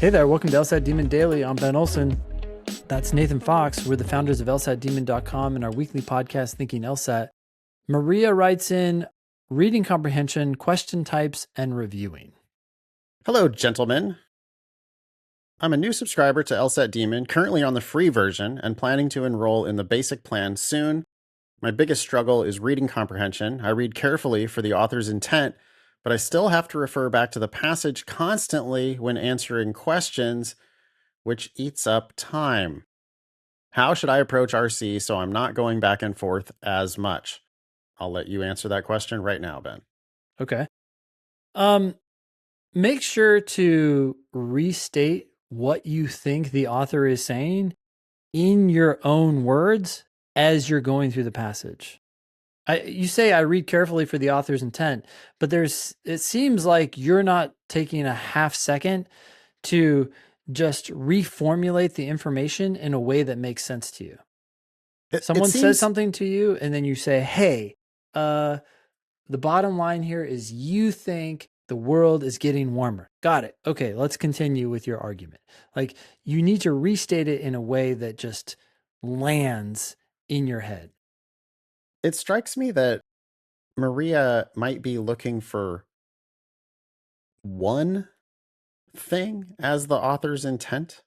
Hey there, welcome to LSAT Demon Daily. I'm Ben Olson. That's Nathan Fox. We're the founders of lsatdemon.com and our weekly podcast, Thinking LSAT. Maria writes in reading comprehension, question types, and reviewing. Hello, gentlemen. I'm a new subscriber to LSAT Demon, currently on the free version and planning to enroll in the basic plan soon. My biggest struggle is reading comprehension. I read carefully for the author's intent, but I still have to refer back to the passage constantly when answering questions, which eats up time. How should I approach RC so I'm not going back and forth as much? I'll let you answer that question right now, Ben. Okay. Make sure to restate what you think the author is saying in your own words as you're going through the passage. You say I read carefully for the author's intent, but it seems like you're not taking a half second to just reformulate the information in a way that makes sense to you. Someone says something to you and then you say, hey, the bottom line here is you think the world is getting warmer. Got it. Okay, let's continue with your argument. Like, you need to restate it in a way that just lands in your head. It strikes me that Maria might be looking for one thing as the author's intent.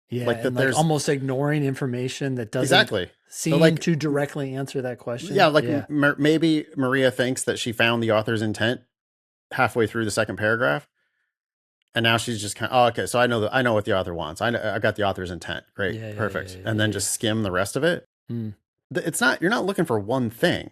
Yeah, like that, there's almost ignoring information that doesn't seem to directly answer that question. Yeah, maybe Maria thinks that she found the author's intent halfway through the second paragraph, and now she's just kind of, oh, okay, so I know what the author wants. I got the author's intent. Great, perfect, and then just skim the rest of it. You're not looking for one thing.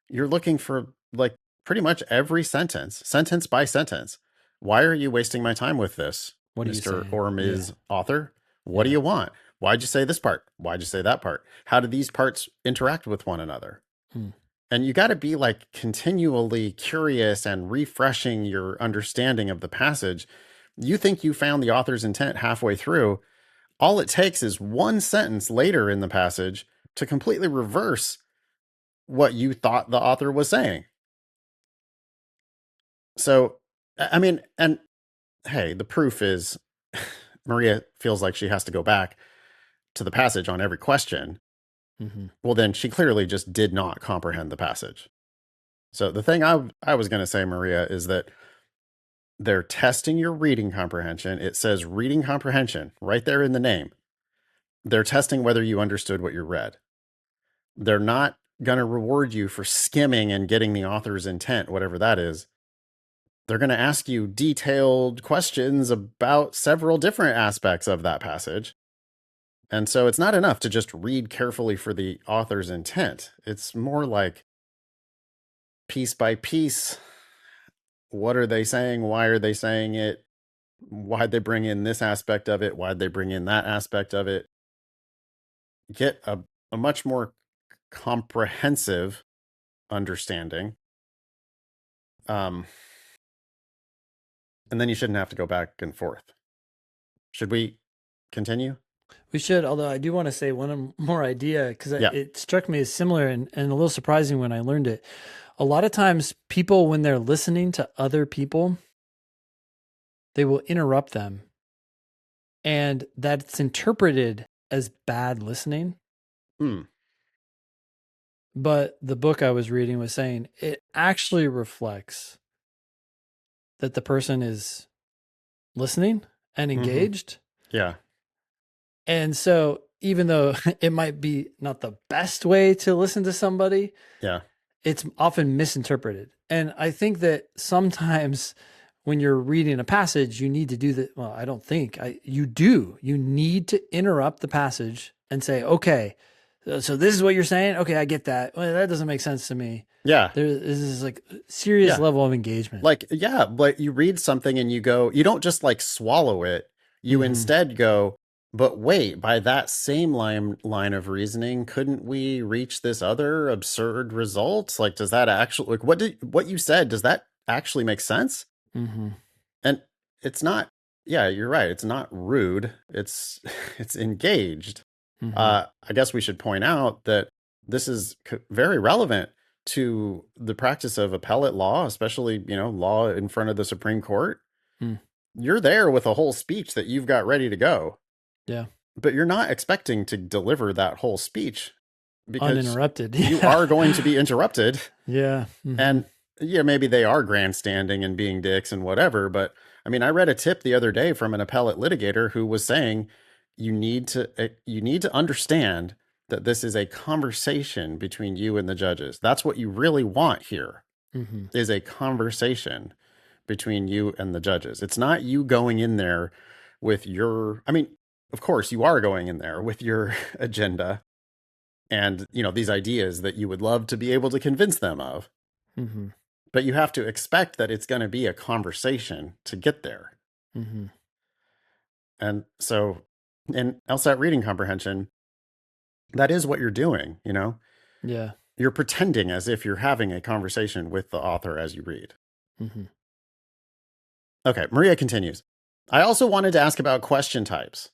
You're looking for like pretty much every sentence by sentence. Why are you wasting my time with this, Mr. or Ms. Author? What do you want? Why'd you say this part? Why'd you say that part? How do these parts interact with one another? And you got to be like continually curious and refreshing your understanding of the passage. You think you found the author's intent halfway through. All it takes is one sentence later in the passage to completely reverse what you thought the author was saying. So, I mean, and hey, the proof is Maria feels like she has to go back to the passage on every question. Well, then she clearly just did not comprehend the passage. So the thing I was going to say, Maria, is that they're testing your reading comprehension. It says reading comprehension right there in the name. They're testing whether you understood what you read. They're not going to reward you for skimming and getting the author's intent, whatever that is. They're going to ask you detailed questions about several different aspects of that passage. And so it's not enough to just read carefully for the author's intent. It's more like piece by piece. What are they saying? Why are they saying it? Why'd they bring in this aspect of it? Why'd they bring in that aspect of it? Get a much more comprehensive understanding. And then you shouldn't have to go back and forth. Should we continue? We should, although I do want to say one more idea, because it struck me as similar and a little surprising when I learned it. A lot of times people, when they're listening to other people, they will interrupt them. And that's interpreted as bad listening. But the book I was reading was saying it actually reflects that the person is listening and engaged. Yeah. And so even though it might be not the best way to listen to somebody, it's often misinterpreted. And I think that sometimes when you're reading a passage, you need to do that. Well, I don't think you do. You need to interrupt the passage and say, okay, so this is what you're saying. Okay, I get that. Well, that doesn't make sense to me. Yeah. This is like serious level of engagement. Like, but you read something and you go, you don't just like swallow it. You instead go, but wait, by that same line of reasoning, couldn't we reach this other absurd result? Like, does that actually, like, what you said, does that actually make sense? And it's not, you're right. It's not rude. It's engaged. I guess we should point out that this is very relevant to the practice of appellate law, especially, law in front of the Supreme Court. you're there with a whole speech that you've got ready to go. Yeah. But you're not expecting to deliver that whole speech because Uninterrupted. you are going to be interrupted. Yeah. And yeah, maybe they are grandstanding and being dicks and whatever. But I mean, I read a tip the other day from an appellate litigator who was saying you need to understand that this is a conversation between you and the judges. That's what you really want here, is a conversation between you and the judges. It's not you going in there with your, I mean, of course you are going in there with your agenda and, you know, these ideas that you would love to be able to convince them of. But you have to expect that it's going to be a conversation to get there. And so in LSAT reading comprehension, that is what you're doing, you know? Yeah. You're pretending as if you're having a conversation with the author as you read. Okay, Maria continues. I also wanted to ask about question types.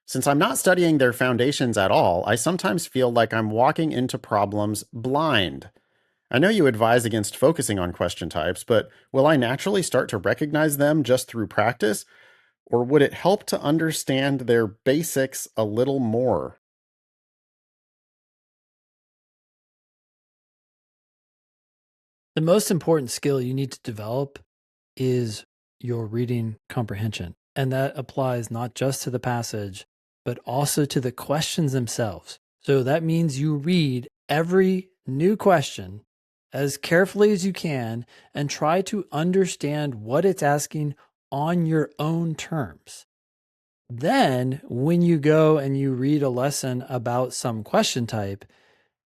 Since I'm not studying their foundations at all, I sometimes feel like I'm walking into problems blind. I know you advise against focusing on question types, but will I naturally start to recognize them just through practice? Or would it help to understand their basics a little more? The most important skill you need to develop is your reading comprehension. And that applies not just to the passage, but also to the questions themselves. So that means you read every new question as carefully as you can and try to understand what it's asking on your own terms. Then, when you go and you read a lesson about some question type,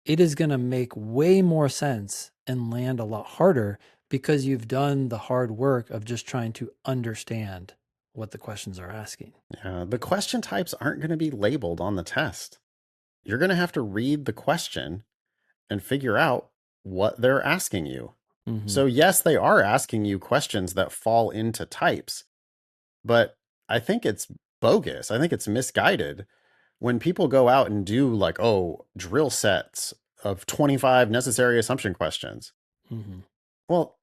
it is going to make way more sense and land a lot harder because you've done the hard work of just trying to understand what the questions are asking. Yeah, the question types aren't going to be labeled on the test. You're going to have to read the question and figure out what they're asking you. So yes, they are asking you questions that fall into types, but I think it's bogus. I think it's misguided when people go out and do like, oh, drill sets of 25 necessary assumption questions. Well,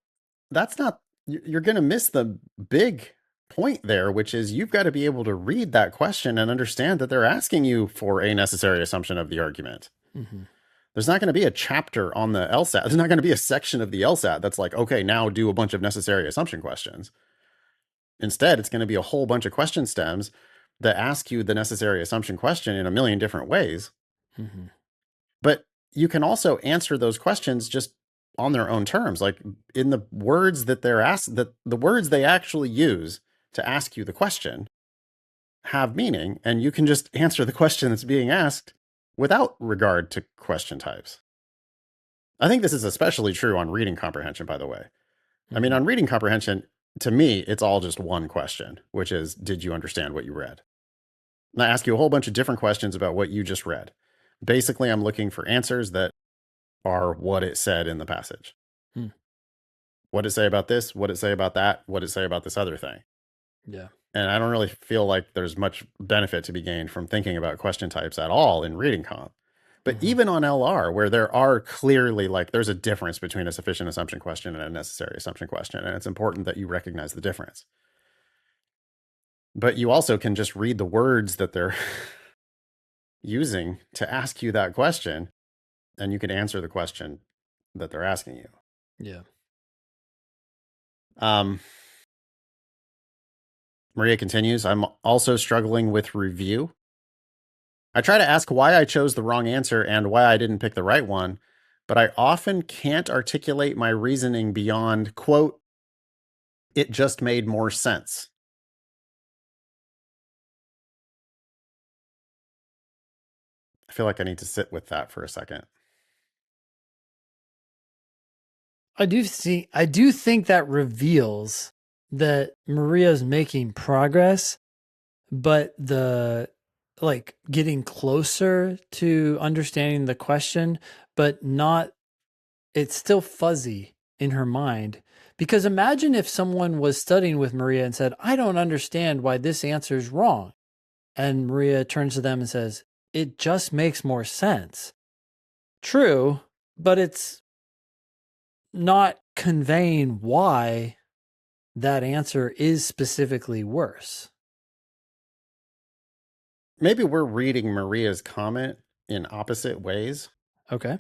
that's not, you're going to miss the big point there, which is you've got to be able to read that question and understand that they're asking you for a necessary assumption of the argument. There's not going to be a chapter on the LSAT. There's not going to be a section of the LSAT that's like, okay, now do a bunch of necessary assumption questions. Instead, it's going to be a whole bunch of question stems that ask you the necessary assumption question in a million different ways. But you can also answer those questions just on their own terms, like in the words that they're asked, that the words they actually use to ask you the question have meaning, and you can just answer the question that's being asked without regard to question types. I think this is especially true on reading comprehension, by the way. I mean, on reading comprehension, to me, it's all just one question, which is, did you understand what you read? And I ask you a whole bunch of different questions about what you just read. Basically, I'm looking for answers that are what it said in the passage. What did it say about this? What did it say about that? What did it say about this other thing? Yeah. And I don't really feel like there's much benefit to be gained from thinking about question types at all in reading comp. But even on LR, where there are clearly like there's a difference between a sufficient assumption question and a necessary assumption question, and it's important that you recognize the difference. But you also can just read the words that they're using to ask you that question, and you can answer the question that they're asking you. Yeah. Maria continues, I'm also struggling with review. I try to ask why I chose the wrong answer and why I didn't pick the right one, but I often can't articulate my reasoning beyond, quote, it just made more sense. I feel like I need to sit with that for a second. I do think that reveals that Maria's making progress, but the like getting closer to understanding the question, but not, it's still fuzzy in her mind. Because imagine if someone was studying with Maria and said, I don't understand why this answer is wrong. And Maria turns to them and says, it just makes more sense. True, but it's not conveying why that answer is specifically worse. Maybe we're reading Maria's comment in opposite ways. Okay.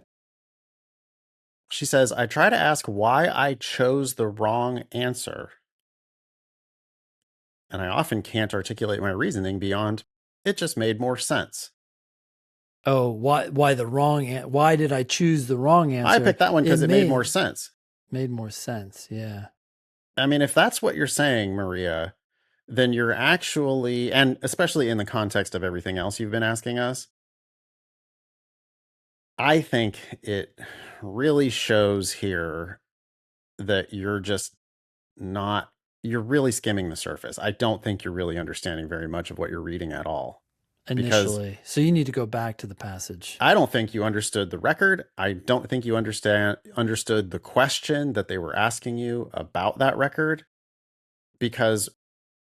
She says, I try to ask why I chose the wrong answer. And I often can't articulate my reasoning beyond, it just made more sense. Oh, why why did I choose the wrong answer? I picked that one because it made more sense. Made more sense, yeah. I mean, if that's what you're saying, Maria, then you're actually, and especially in the context of everything else you've been asking us, I think it really shows here that you're just not, you're really skimming the surface. I don't think you're really understanding very much of what you're reading at all. Initially. So you need to go back to the passage. I don't think you understood the record. I don't think you understood the question that they were asking you about that record, because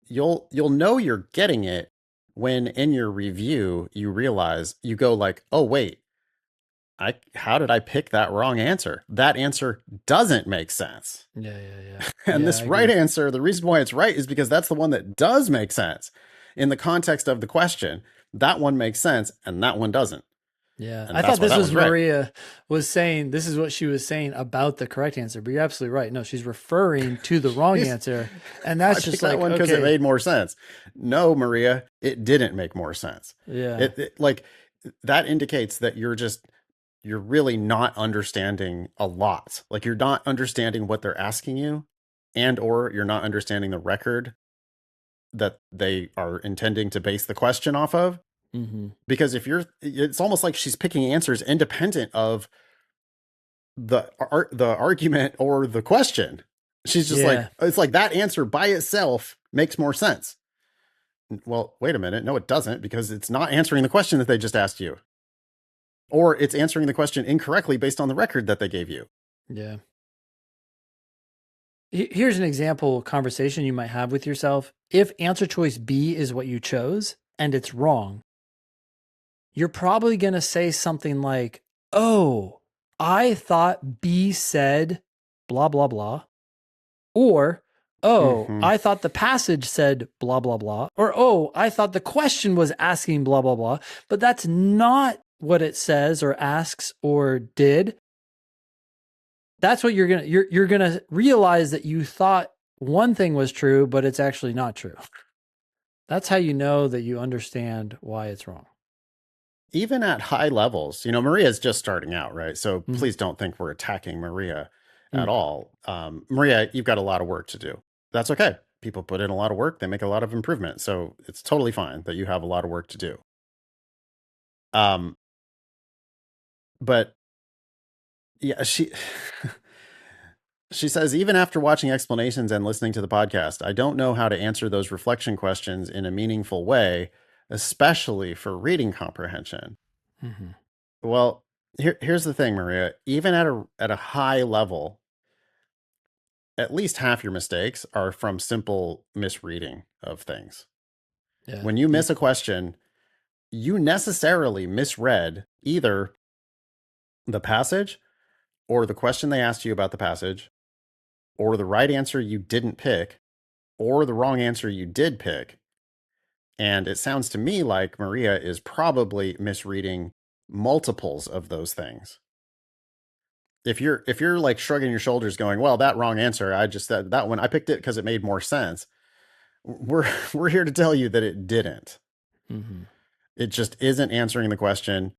you'll know you're getting it when in your review you realize, you go like, oh wait, how did I pick that wrong answer? That answer doesn't make sense. Yeah. And yeah, this right answer, the reason why it's right is because that's the one that does make sense. In the context of the question, that one makes sense and that one doesn't. Yeah. And I thought this was right. Maria was saying, this is what she was saying about the correct answer, but you're absolutely right. No, she's referring to the wrong answer. And that's just like, that one because it made more sense. No, Maria, it didn't make more sense. Yeah. Like that indicates that you're really not understanding a lot. Like you're not understanding what they're asking you, and or you're not understanding the record that they are intending to base the question off of. Mm-hmm. Because it's almost like she's picking answers independent of the argument or the question. She's just like, it's like that answer by itself makes more sense. Well, wait a minute. No, it doesn't, because it's not answering the question that they just asked you. Or it's answering the question incorrectly based on the record that they gave you. Yeah. Here's an example conversation you might have with yourself. If answer choice B is what you chose and it's wrong, you're probably going to say something like, oh, I thought B said blah, blah, blah. Or, oh, I thought the passage said blah, blah, blah. Or, oh, I thought the question was asking blah, blah, blah. But that's not what it says or asks or did. That's what you're gonna realize, that you thought one thing was true, but it's actually not true. That's how you know that you understand why it's wrong. Even at high levels, Maria's just starting out, right? So please don't think we're attacking Maria at all. Maria, you've got a lot of work to do. That's okay. People put in a lot of work. They make a lot of improvement. So it's totally fine that you have a lot of work to do. But yeah, she says, even after watching explanations and listening to the podcast, I don't know how to answer those reflection questions in a meaningful way, especially for reading comprehension. Mm-hmm. Well, here's the thing, Maria. Even at a high level, at least half your mistakes are from simple misreading of things. Yeah. When you miss a question, you necessarily misread either the passage, or the question they asked you about the passage, or the right answer you didn't pick, or the wrong answer you did pick. And it sounds to me like Maria is probably misreading multiples of those things. If you're like shrugging your shoulders going, well, that wrong answer, I just said that one, I picked it because it made more sense. We're here to tell you that it didn't. Mm-hmm. It just isn't answering the question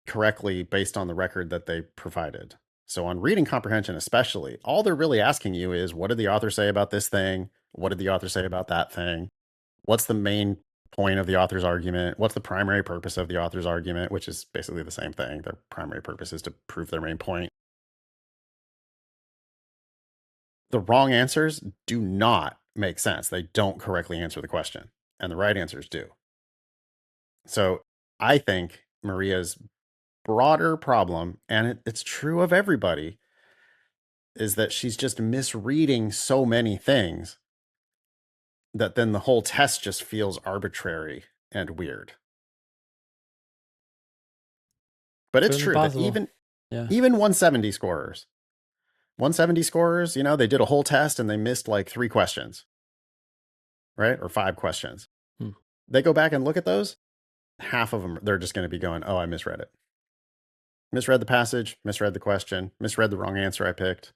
correctly based on the record that they provided. So on reading comprehension especially, all they're really asking you is, what did the author say about this thing? What did the author say about that thing? What's the main point of the author's argument? What's the primary purpose of the author's argument, which is basically the same thing. Their primary purpose is to prove their main point. The wrong answers do not make sense. They don't correctly answer the question, and the right answers do. So I think Maria's broader problem, and it's true of everybody, is that she's just misreading so many things that then the whole test just feels arbitrary and weird. But it's true that even 170 scorers, 170 scorers, you know, they did a whole test and they missed like 3 questions, right? Or 5 questions. They go back and look at those. Half of them, they're just going to be going, oh, I misread it. Misread the passage, misread the question, misread the wrong answer I picked.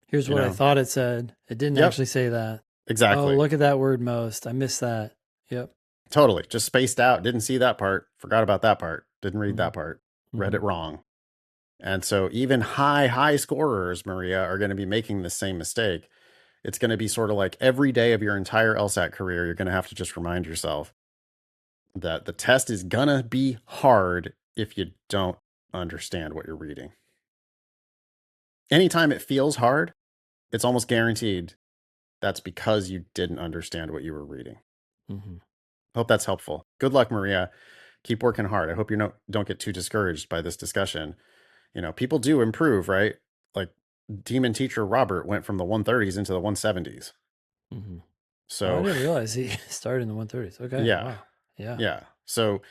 Here's what I thought it said. It didn't actually say that. Exactly. Oh, look at that word most. I missed that. Yep. Totally. Just spaced out. Didn't see that part. Forgot about that part. Didn't read that part. Read it wrong. And so even high scorers, Maria, are going to be making the same mistake. It's going to be sort of like every day of your entire LSAT career, you're going to have to just remind yourself that the test is going to be hard if you don't understand what you're reading. Anytime it feels hard, it's almost guaranteed that's because you didn't understand what you were reading. Hope that's helpful. Good luck, Maria. Keep working hard. I hope you don't get too discouraged by this discussion. You know, people do improve, right? Like demon teacher Robert went from the 130s into the 170s. So I didn't realize he started in the 130s. Okay. Yeah. Wow. Yeah. So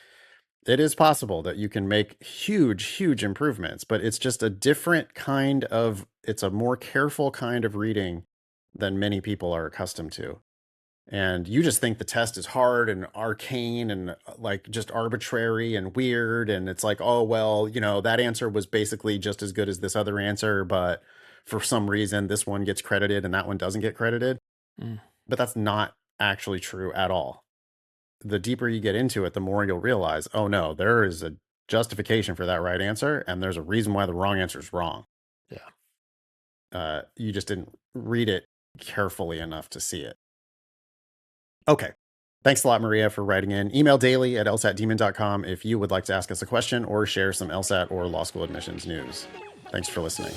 it is possible that you can make huge improvements, but it's just a different kind of, it's a more careful kind of reading than many people are accustomed to. And you just think the test is hard and arcane and like just arbitrary and weird. And it's like, oh, well, you know, that answer was basically just as good as this other answer, but for some reason, this one gets credited and that one doesn't get credited. But that's not actually true at all. The deeper you get into it, the more you'll realize, oh no, there is a justification for that right answer. And there's a reason why the wrong answer is wrong. You just didn't read it carefully enough to see it. Okay. Thanks a lot, Maria, for writing in. Email daily at lsatdemon.com if you would like to ask us a question or share some LSAT or law school admissions news. Thanks for listening.